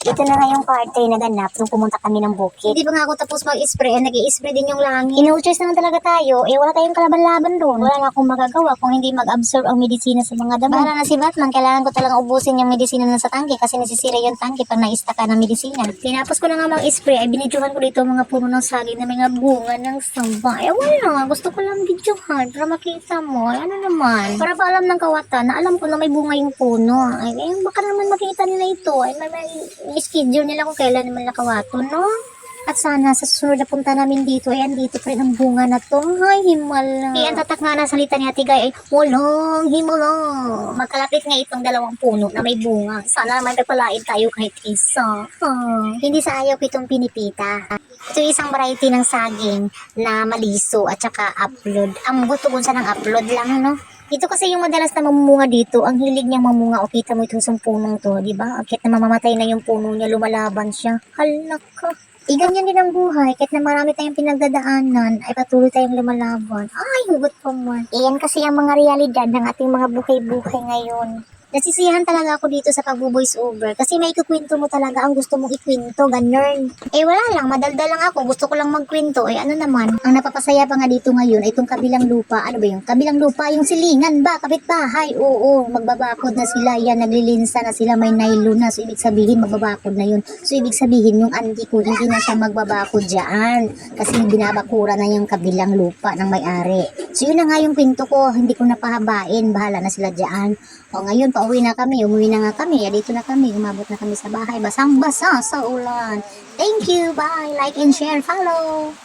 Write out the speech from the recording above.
Ito na nga yung parte na ganap nung pumunta kami ng bukid. Hindi pa nga ako tapos mag-spray, nag-i-spray din yung langit. No choice naman talaga tayo, wala tayong kalaban-laban doon. Wala nga akong magagawa kung hindi mag-absorb ang medisina sa mga damo. Bahala na si Batman, kailangan ko talagang ubusin yung medisina na sa tangke kasi nasisira yung tangke pag naistaka ng medisina. Tinapos ko na nga mag-spray, ay binidyohan ko dito mga puno ng saging na may mga bunga ng samba. Wala, gusto ko lang bidyohan para makita mo. Ano naman, para pa alam ng kawatan na alam ko na may bunga yung puno. Baka naman makita nila ito. May schedule nila kung kailan naman nakawato, no? At sana sa susunod na punta namin dito, andito pa rin ang bunga na to. Ay, himala. Ang tatak nga na salita ni Ate Gay ay, walang himala. Magkalapit nga itong dalawang puno na may bunga. Sana naman pagpalain tayo kahit isa. Hindi sa ayaw ko itong pinipita. Ito yung isang variety ng saging na maliso at saka upload. Ang gusto ko sa ng upload lang, no? Ito kasi yung madalas na mamumunga dito, ang hilig niyang mamunga. O kita mo itong isang punong to, di ba? Kahit na mamamatay na yung puno niya, lumalaban siya. Halaka. Ganyan din ang buhay. Kahit na marami tayong pinagdadaanan, ay patuloy tayong lumalaban. Ay, hugot pa man. Iyan kasi ang mga realidad ng ating mga buhay-buhay ngayon. Nasisiyahan talaga ako dito sa pag-voice over kasi may ikukwento mo talaga ang gusto mong ikwento, ganun. Wala lang, madaldal lang ako, gusto ko lang magkwento. Ano naman, ang napapasaya pa nga dito ngayon ay itong kabilang lupa. Ano ba yung kabilang lupa? Yung silingan ba? Kapitbahay? Oo, magbabakod na sila. Yan, naglilinsa na sila, may nylon na. So, ibig sabihin, magbabakod na yun. So, ibig sabihin, yung auntie ko, hindi na siya magbabakod dyan kasi binabakura na yung kabilang lupa ng may-ari. So, yun na nga yung kwento ko, hindi ko napahabain, bahala na sila dyan. Ngayon, pauwi na kami, umuwi na nga kami, dito na kami, umabot na kami sa bahay, basang-basa sa ulan. Thank you, bye, like and share, follow!